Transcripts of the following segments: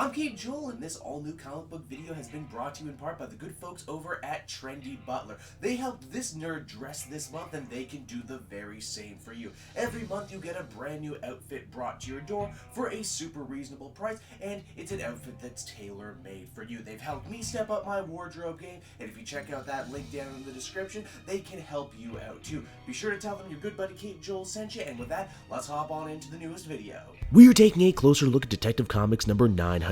I'm Cape Joel, and this all-new comic book video has been brought to you in part by the good folks over at Trendy Butler. They helped this nerd dress this month, and they can do the very same for you. Every month you get a brand new outfit brought to your door for a super reasonable price, and it's an outfit that's tailor-made for you. They've helped me step up my wardrobe game, and if you check out that link down in the description, they can help you out too. Be sure to tell them your good buddy Cape Joel sent you, and with that, let's hop on into the newest video. We're taking a closer look at Detective Comics number 968.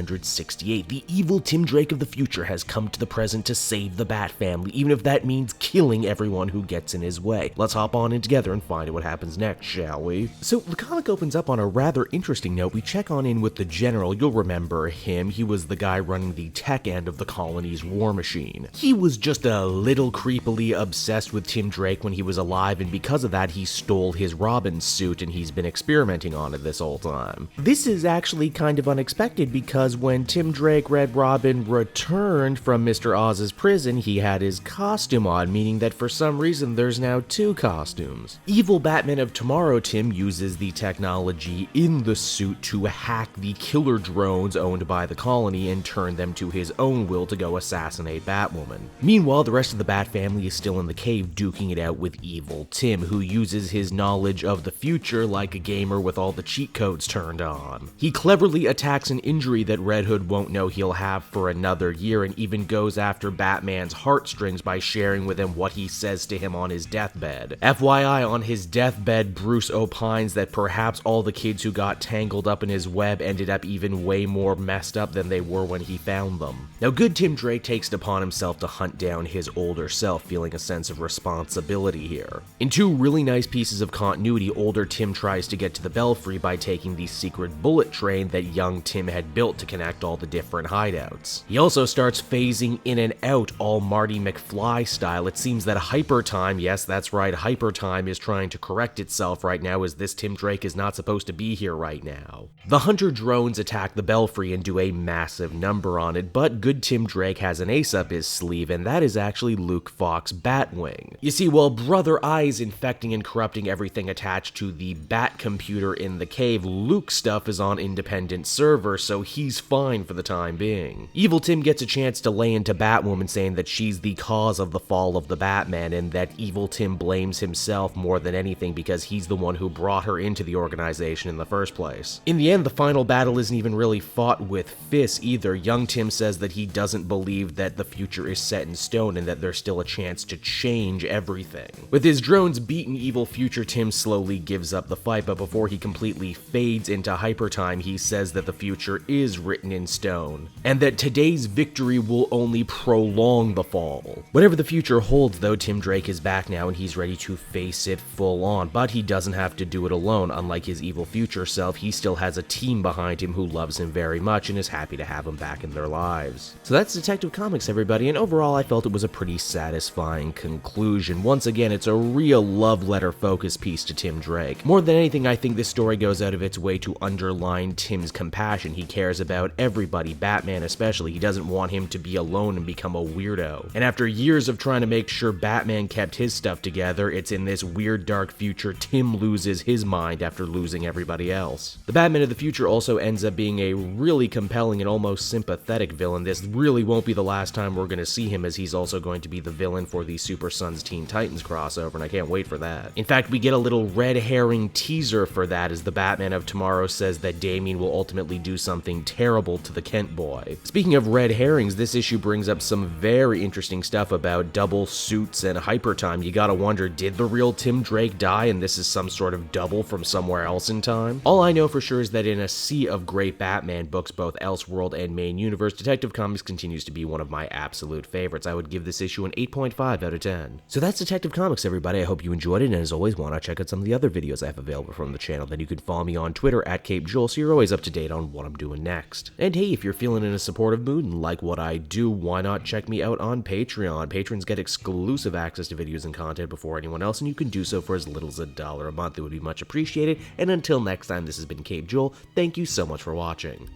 The evil Tim Drake of the future has come to the present to save the Bat family, even if that means killing everyone who gets in his way. Let's hop on in together and find out what happens next, shall we? So, the comic opens up on a rather interesting note. We check on in with the General. You'll remember him. He was the guy running the tech end of the colony's war machine. He was just a little creepily obsessed with Tim Drake when he was alive, and because of that, he stole his Robin suit, and he's been experimenting on it this whole time. This is actually kind of unexpected because when Tim Drake Red Robin returned from Mr. Oz's prison, he had his costume on, meaning that for some reason there's now two costumes. Evil Batman of Tomorrow Tim uses the technology in the suit to hack the killer drones owned by the colony and turn them to his own will to go assassinate Batwoman. Meanwhile, the rest of the Bat family is still in the cave duking it out with Evil Tim, who uses his knowledge of the future like a gamer with all the cheat codes turned on. He cleverly attacks an injury that Red Hood won't know he'll have for another year, and even goes after Batman's heartstrings by sharing with him what he says to him on his deathbed. FYI, on his deathbed, Bruce opines that perhaps all the kids who got tangled up in his web ended up even way more messed up than they were when he found them. Now, good Tim Drake takes it upon himself to hunt down his older self, feeling a sense of responsibility here. In two really nice pieces of continuity, older Tim tries to get to the Belfry by taking the secret bullet train that young Tim had built to connect all the different hideouts. He also starts phasing in and out all Marty McFly style. It seems that Hyper Time, yes that's right, Hyper Time is trying to correct itself right now, as this Tim Drake is not supposed to be here right now. The Hunter drones attack the Belfry and do a massive number on it, but good Tim Drake has an ace up his sleeve, and that is actually Luke Fox Batwing. You see, while Brother Eye is infecting and corrupting everything attached to the Bat computer in the cave, Luke's stuff is on independent server, so he's fine for the time being. Evil Tim gets a chance to lay into Batwoman, saying that she's the cause of the fall of the Batman, and that Evil Tim blames himself more than anything because he's the one who brought her into the organization in the first place. In the end, the final battle isn't even really fought with fists either. Young Tim says that he doesn't believe that the future is set in stone and that there's still a chance to change everything. With his drones beaten, evil future Tim slowly gives up the fight, but before he completely fades into Hyper Time, he says that the future is written in stone, and that today's victory will only prolong the fall. Whatever the future holds though, Tim Drake is back now and he's ready to face it full on, but he doesn't have to do it alone. Unlike his evil future self, he still has a team behind him who loves him very much and is happy to have him back in their lives. So that's Detective Comics, everybody, and overall I felt it was a pretty satisfying conclusion. Once again, it's a real love letter focus piece to Tim Drake. More than anything, I think this story goes out of its way to underline Tim's compassion. He cares about everybody, Batman especially. He doesn't want him to be alone and become a weirdo. And after years of trying to make sure Batman kept his stuff together, it's in this weird dark future Tim loses his mind after losing everybody else. The Batman of the future also ends up being a really compelling and almost sympathetic villain. This really won't be the last time we're going to see him, as he's also going to be the villain for the Super Sons Teen Titans crossover, and I can't wait for that. In fact, we get a little red herring teaser for that, as the Batman of Tomorrow says that Damian will ultimately do something terrible to the Kent boy. Speaking of red herrings, this issue brings up some very interesting stuff about double suits and Hyper Time. You gotta wonder, did the real Tim Drake die and this is some sort of double from somewhere else in time? All I know for sure is that in a sea of great Batman books, both Elseworld and Main Universe, Detective Comics continues to be one of my absolute favorites. I would give this issue an 8.5 out of 10. So that's Detective Comics, everybody. I hope you enjoyed it, and as always, why not check out some of the other videos I have available from the channel. Then you can follow me on Twitter at Cape Joel, so you're always up to date on what I'm doing next. And hey, if you're feeling in a supportive mood and like what I do, why not check me out on Patreon? Patrons get exclusive access to videos and content before anyone else, and you can do so for as little as $1 a month. It would be much appreciated, and until next time, this has been Cape Joel. Thank you so much for watching.